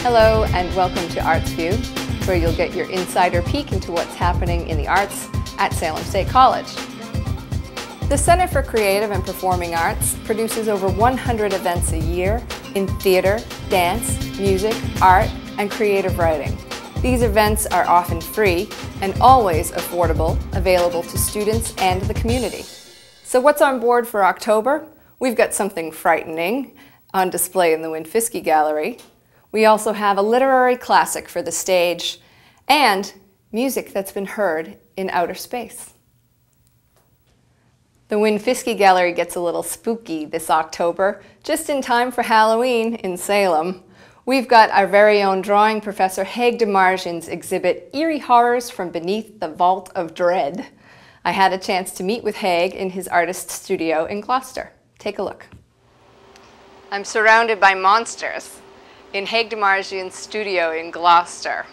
Hello and welcome to ArtsView, where you'll get your insider peek into what's happening in the arts at Salem State College. The Center for Creative and Performing Arts produces over 100 events a year in theater, dance, music, art, and creative writing. These events are often free and always affordable, available to students and the community. So what's on board for October? We've got something frightening on display in the Win-Fiske Gallery. We also have a literary classic for the stage and music that's been heard in outer space. The Win-Fiske Gallery gets a little spooky this October, just in time for Halloween in Salem. We've got our very own drawing professor Haig DeMargian's exhibit, Eerie Horrors from Beneath the Vault of Dread. I had a chance to meet with Haig in his artist studio in Gloucester. Take a look. I'm surrounded by monsters in Haig DeMargian's studio in Gloucester.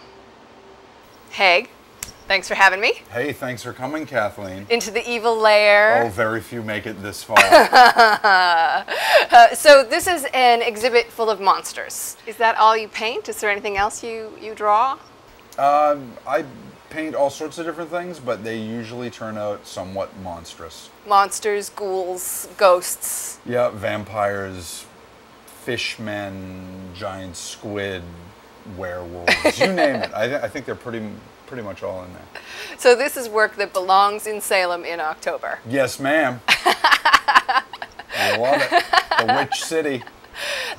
Haig, thanks for having me. Hey, thanks for coming, Kathleen. Into the evil lair. Oh, very few make it this far. So this is an exhibit full of monsters. Is that all you paint? Is there anything else you draw? I paint all sorts of different things, but they usually turn out somewhat monstrous. Monsters, ghouls, ghosts. Yeah, vampires, fishmen, giant squid, werewolves, you name it. I think they're pretty much all in there. So this is work that belongs in Salem in October. Yes, ma'am. I love it. The Witch City.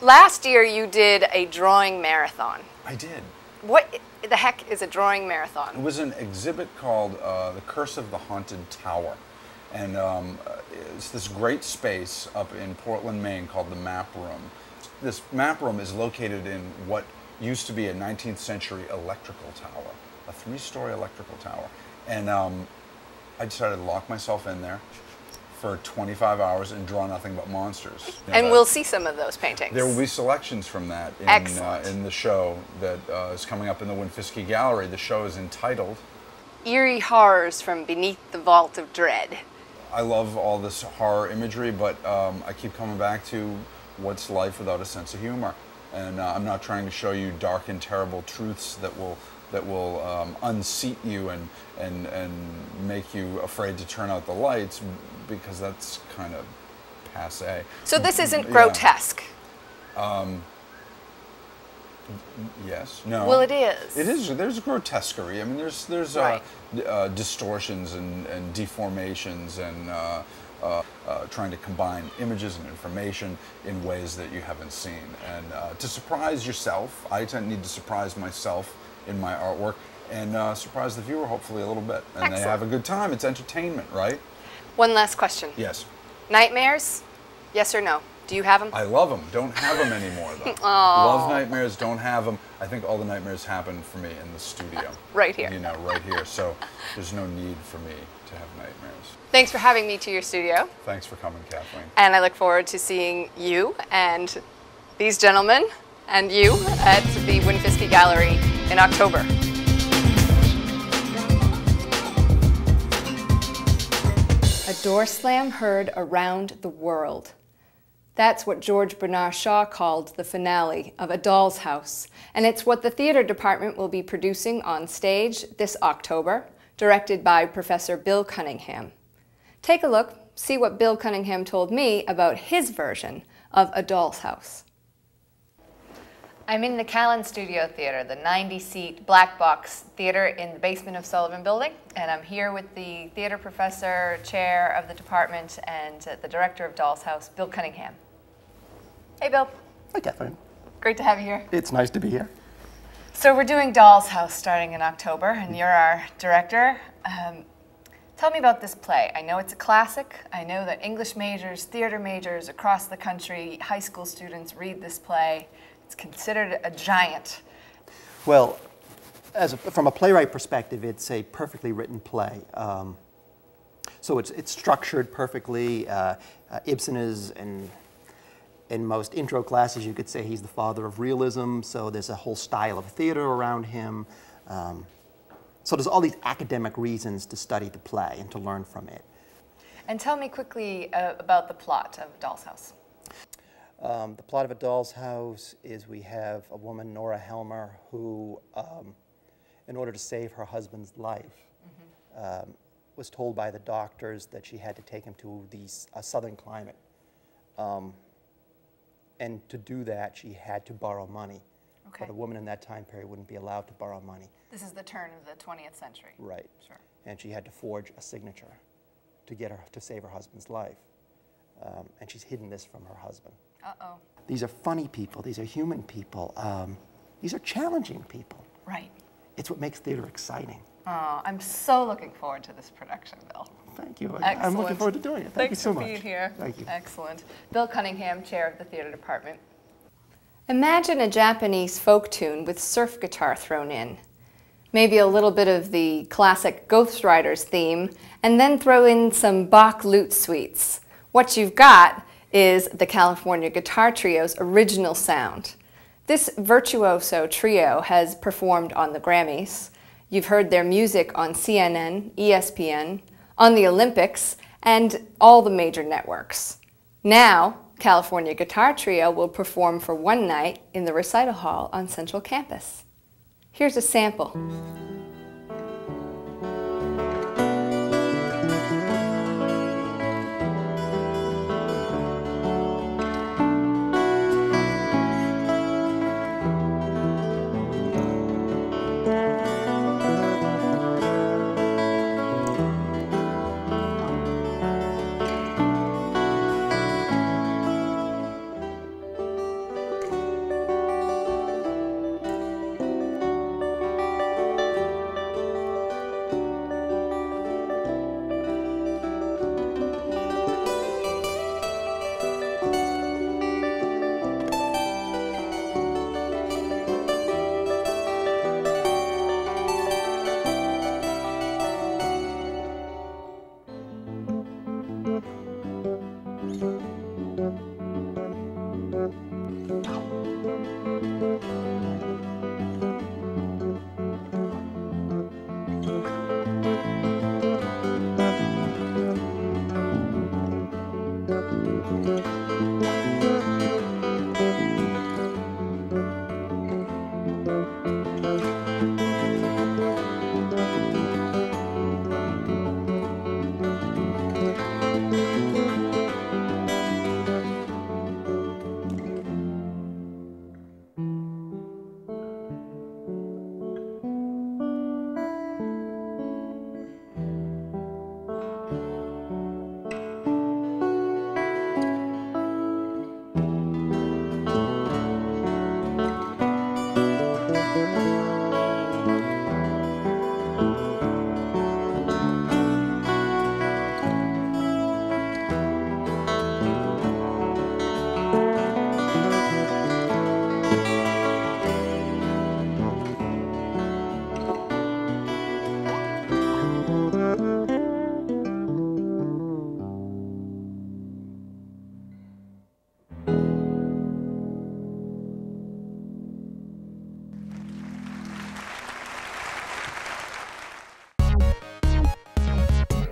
Last year you did a drawing marathon. I did. What the heck is a drawing marathon? It was an exhibit called The Curse of the Haunted Tower. And it's this great space up in Portland, Maine called the Map Room. This map room is located in what used to be a 19th century electrical tower, a 3-story electrical tower. And I decided to lock myself in there for 25 hours and draw nothing but monsters. And we'll see some of those paintings. There will be selections from that in the show that is coming up in the Win-Fiske Gallery. The show is entitled Eerie Horrors from Beneath the Vault of Dread. I love all this horror imagery, but I keep coming back to what's life without a sense of humor. And I'm not trying to show you dark and terrible truths that will unseat you and make you afraid to turn out the lights, because that's kind of passé. So this isn't grotesque? Yes. No. Well, it is. It is. There's grotesquerie. I mean, there's right. Distortions and deformations and trying to combine images and information in ways that you haven't seen. And to surprise yourself, I need to surprise myself in my artwork and surprise the viewer hopefully a little bit. And Excellent. They have a good time. It's entertainment, right? One last question. Yes. Nightmares? Yes or no? Do you have them? I love them. Don't have them anymore, though. Love nightmares, don't have them. I think all the nightmares happen for me in the studio. Right here. You know, right here. So there's no need for me to have nightmares. Thanks for having me to your studio. Thanks for coming, Kathleen. And I look forward to seeing you and these gentlemen and you at the Win-Fiske Gallery in October. A door slam heard around the world. That's what George Bernard Shaw called the finale of A Doll's House, and it's what the theater department will be producing on stage this October, directed by Professor Bill Cunningham. Take a look, see what Bill Cunningham told me about his version of A Doll's House. I'm in the Callan Studio Theater, the 90-seat black box theater in the basement of Sullivan Building, and I'm here with the theater professor, chair of the department, and the director of Doll's House, Bill Cunningham. Hey, Bill. Hi, Kathleen. Great to have you here. It's nice to be here. So we're doing Doll's House starting in October, and you're our director. Tell me about this play. I know it's a classic. I know that English majors, theater majors across the country, high school students read this play. It's considered a giant. Well, from a playwright perspective, it's a perfectly written play. So it's structured perfectly. Ibsen is, in most intro classes, you could say he's the father of realism. So there's a whole style of theater around him. So there's all these academic reasons to study the play and to learn from it. And tell me quickly about the plot of Doll's House. The plot of A Doll's House is we have a woman, Nora Helmer, who, in order to save her husband's life, was told by the doctors that she had to take him to a southern climate. And to do that, she had to borrow money. Okay. But a woman in that time period wouldn't be allowed to borrow money. This is the turn of the 20th century. Right. Sure. And she had to forge a signature to save her husband's life. And she's hidden this from her husband. Uh-oh. These are funny people. These are human people. These are challenging people. Right. It's what makes theater exciting. Oh, I'm so looking forward to this production, Bill. Thank you. Excellent. I'm looking forward to doing it. Thank you so much. Thanks for being here. Thank you. Excellent. Bill Cunningham, Chair of the Theater Department. Imagine a Japanese folk tune with surf guitar thrown in. Maybe a little bit of the classic Ghost Riders theme, and then throw in some Bach lute suites. What you've got is the California Guitar Trio's original sound. This virtuoso trio has performed on the Grammys. You've heard their music on CNN, ESPN, on the Olympics, and all the major networks. Now, California Guitar Trio will perform for one night in the recital hall on Central Campus. Here's a sample.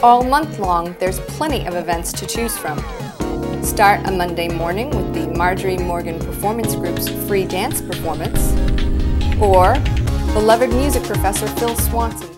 All month long, there's plenty of events to choose from. Start a Monday morning with the Marjorie Morgan Performance Group's free dance performance, or beloved music professor Phil Swanson